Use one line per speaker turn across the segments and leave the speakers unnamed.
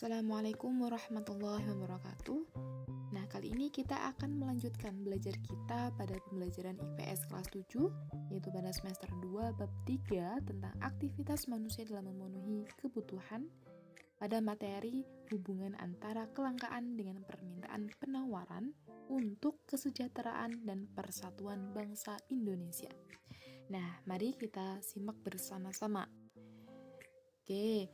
Assalamualaikum warahmatullahi wabarakatuh. Nah, kali ini kita akan melanjutkan belajar kita pada pembelajaran IPS kelas 7, yaitu pada semester 2 bab 3 tentang aktivitas manusia dalam memenuhi kebutuhan pada materi hubungan antara kelangkaan dengan permintaan penawaran untuk kesejahteraan dan persatuan bangsa Indonesia. Nah, mari kita simak bersama-sama. Oke,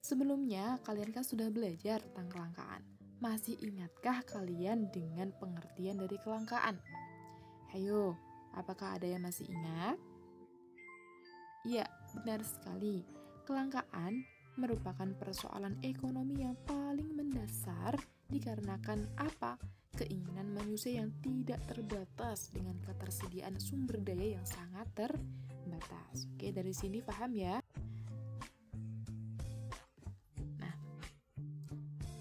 sebelumnya kalian kan sudah belajar tentang kelangkaan. Masih ingatkah kalian dengan pengertian dari kelangkaan? Hayo, apakah ada yang masih ingat? Iya, benar sekali. Kelangkaan merupakan persoalan ekonomi yang paling mendasar dikarenakan apa? Keinginan manusia yang tidak terbatas dengan ketersediaan sumber daya yang sangat terbatas. Oke, dari sini paham ya?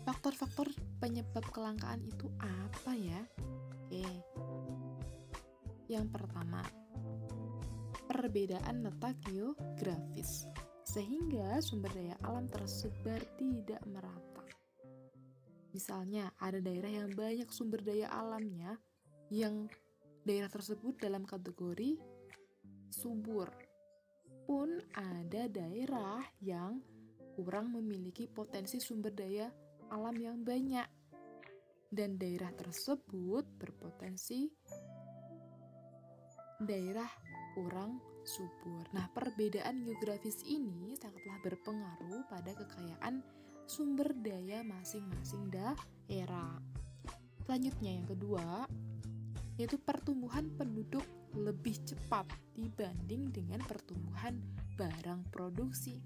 Faktor-faktor penyebab kelangkaan itu apa ya? Oke. Yang pertama, perbedaan letak geografis, sehingga sumber daya alam tersebar tidak merata. Misalnya, ada daerah yang banyak sumber daya alamnya, yang daerah tersebut dalam kategori subur. Pun ada daerah yang kurang memiliki potensi sumber daya alam yang banyak, dan daerah tersebut berpotensi daerah kurang subur. Nah, perbedaan geografis ini sangatlah berpengaruh pada kekayaan sumber daya masing-masing daerah. Selanjutnya yang kedua, yaitu pertumbuhan penduduk lebih cepat dibanding dengan pertumbuhan barang produksi.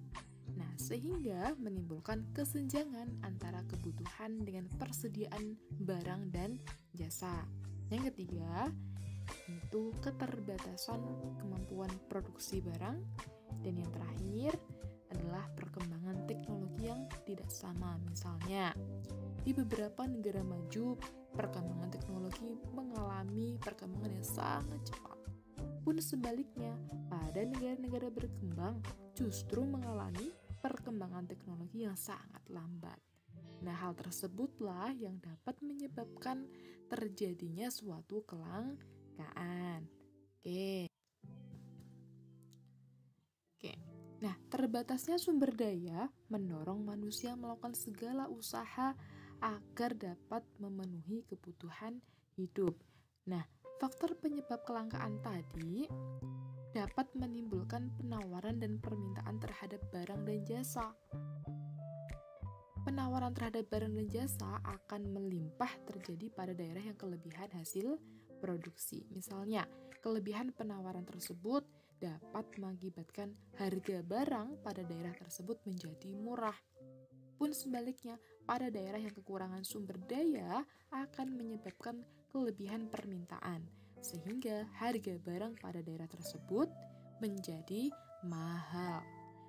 Nah, sehingga menimbulkan kesenjangan antara kebutuhan dengan persediaan barang dan jasa. Yang ketiga, itu keterbatasan kemampuan produksi barang. Dan yang terakhir adalah perkembangan teknologi yang tidak sama. Misalnya, di beberapa negara maju, perkembangan teknologi mengalami perkembangan yang sangat cepat. Pun sebaliknya, pada negara-negara berkembang justru mengalami perkembangan teknologi yang sangat lambat. Nah, hal tersebutlah yang dapat menyebabkan terjadinya suatu kelangkaan. Oke. Nah, terbatasnya sumber daya mendorong manusia melakukan segala usaha agar dapat memenuhi kebutuhan hidup. Nah, faktor penyebab kelangkaan tadi dapat menimbulkan penawaran dan permintaan terhadap barang dan jasa. Penawaran terhadap barang dan jasa akan melimpah terjadi pada daerah yang kelebihan hasil produksi. Misalnya, kelebihan penawaran tersebut dapat mengakibatkan harga barang pada daerah tersebut menjadi murah. Pun sebaliknya, pada daerah yang kekurangan sumber daya akan menyebabkan kelebihan permintaan, sehingga harga barang pada daerah tersebut menjadi mahal.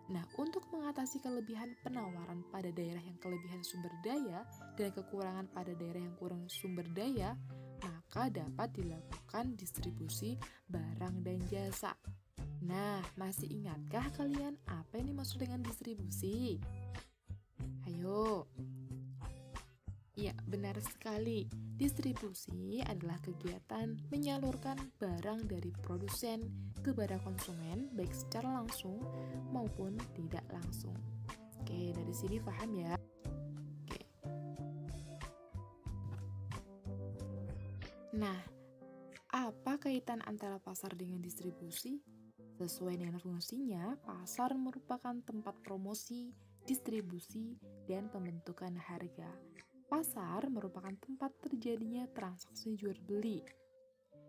Nah, untuk mengatasi kelebihan penawaran pada daerah yang kelebihan sumber daya dan kekurangan pada daerah yang kurang sumber daya, maka dapat dilakukan distribusi barang dan jasa. Nah, masih ingatkah kalian apa yang dimaksud dengan distribusi? Ayo. Ya, benar sekali. Distribusi adalah kegiatan menyalurkan barang dari produsen kepada konsumen, baik secara langsung maupun tidak langsung. Oke, dari sini paham ya? Oke. Nah, apa kaitan antara pasar dengan distribusi? Sesuai dengan fungsinya, pasar merupakan tempat promosi, distribusi, dan pembentukan harga. Pasar merupakan tempat terjadinya transaksi jual beli.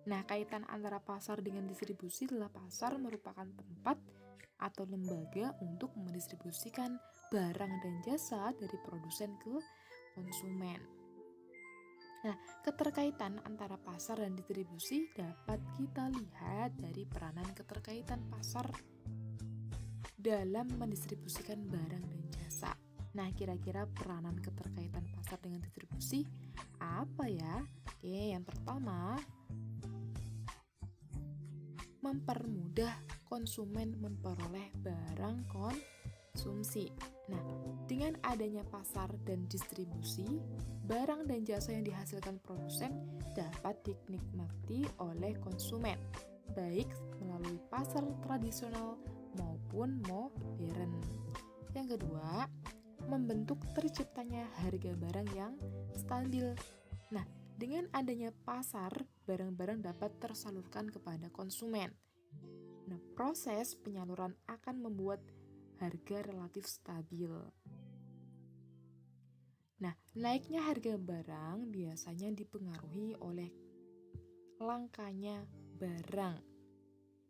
Nah, kaitan antara pasar dengan distribusi adalah pasar merupakan tempat atau lembaga untuk mendistribusikan barang dan jasa dari produsen ke konsumen. Nah, keterkaitan antara pasar dan distribusi dapat kita lihat dari peranan keterkaitan pasar dalam mendistribusikan barang dan jasa. Nah, kira-kira peranan keterkaitan pasar dengan distribusi apa ya? Oke, yang pertama, mempermudah konsumen memperoleh barang konsumsi. Nah, dengan adanya pasar dan distribusi, barang dan jasa yang dihasilkan produsen dapat dinikmati oleh konsumen, baik melalui pasar tradisional maupun modern. Yang kedua, membentuk terciptanya harga barang yang stabil. Nah, dengan adanya pasar, barang-barang dapat tersalurkan kepada konsumen. Nah, proses penyaluran akan membuat harga relatif stabil. Nah, naiknya harga barang biasanya dipengaruhi oleh langkanya barang.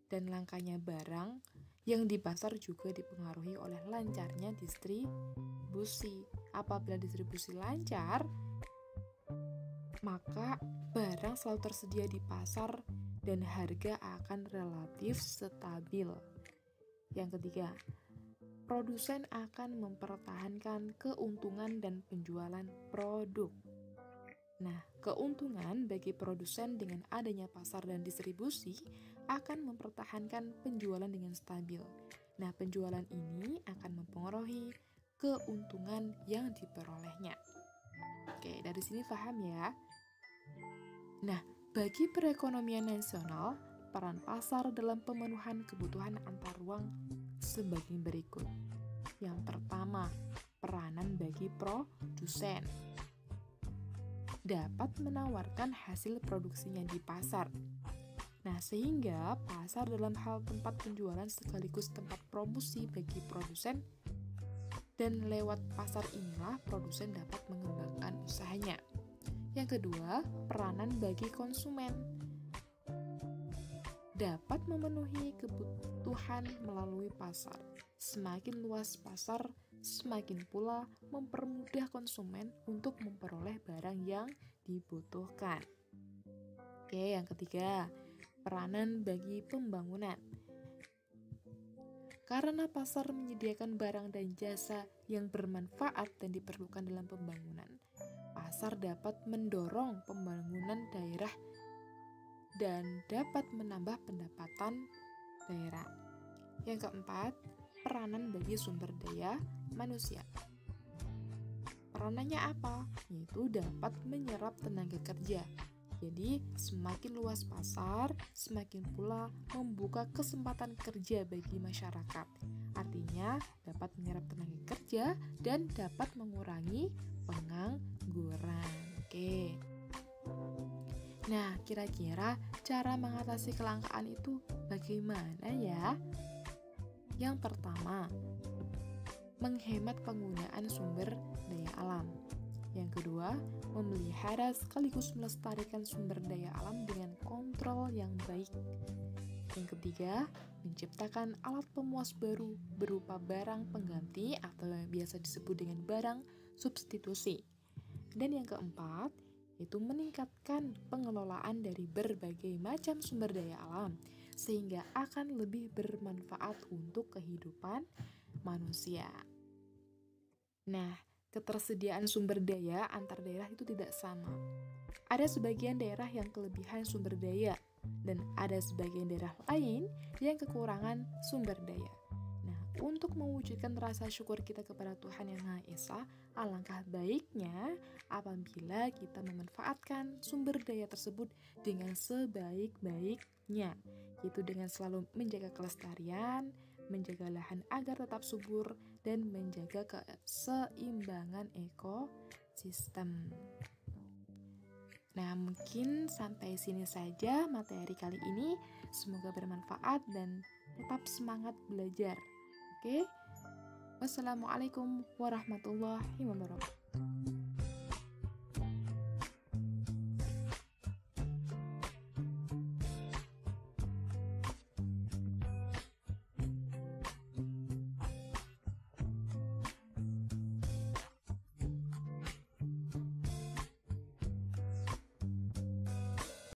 Dan langkanya barang yang di pasar juga dipengaruhi oleh lancarnya distribusi. Apabila distribusi lancar, maka barang selalu tersedia di pasar dan harga akan relatif stabil. Yang ketiga, produsen akan mempertahankan keuntungan dan penjualan produk. Nah, keuntungan bagi produsen dengan adanya pasar dan distribusi akan mempertahankan penjualan dengan stabil. Nah, penjualan ini akan mempengaruhi keuntungan yang diperolehnya. Oke, dari sini paham ya? Nah, bagi perekonomian nasional, peran pasar dalam pemenuhan kebutuhan antar ruang sebagai berikut. Yang pertama, peranan bagi produsen. Dapat menawarkan hasil produksinya di pasar. Nah, sehingga pasar dalam hal tempat penjualan sekaligus tempat promosi bagi produsen, dan lewat pasar inilah produsen dapat mengembangkan usahanya. Yang kedua, peranan bagi konsumen. Dapat memenuhi kebutuhan melalui pasar. Semakin luas pasar, semakin pula mempermudah konsumen untuk memperoleh barang yang dibutuhkan. Oke, yang ketiga, peranan bagi pembangunan. Karena pasar menyediakan barang dan jasa yang bermanfaat dan diperlukan dalam pembangunan, pasar dapat mendorong pembangunan daerah dan dapat menambah pendapatan daerah. Yang keempat, peranan bagi sumber daya manusia. Peranannya apa? Yaitu dapat menyerap tenaga kerja. Jadi, semakin luas pasar, semakin pula membuka kesempatan kerja bagi masyarakat. Artinya, dapat menyerap tenaga kerja dan dapat mengurangi pengangguran. Oke. Nah, kira-kira cara mengatasi kelangkaan itu bagaimana ya? Yang pertama, menghemat penggunaan sumber daya alam. Yang kedua, memelihara sekaligus melestarikan sumber daya alam dengan kontrol yang baik. Yang ketiga, menciptakan alat pemuas baru berupa barang pengganti atau yang biasa disebut dengan barang substitusi. Dan yang keempat, yaitu meningkatkan pengelolaan dari berbagai macam sumber daya alam sehingga akan lebih bermanfaat untuk kehidupan manusia. Nah, ketersediaan sumber daya antar daerah itu tidak sama. Ada sebagian daerah yang kelebihan sumber daya dan ada sebagian daerah lain yang kekurangan sumber daya. Nah, untuk mewujudkan rasa syukur kita kepada Tuhan Yang Maha Esa, alangkah baiknya apabila kita memanfaatkan sumber daya tersebut dengan sebaik-baiknya, yaitu dengan selalu menjaga kelestarian, menjaga lahan agar tetap subur, dan menjaga keseimbangan ekosistem. Nah, mungkin sampai sini saja materi kali ini. Semoga bermanfaat dan tetap semangat belajar. Oke? Wassalamualaikum warahmatullahi wabarakatuh.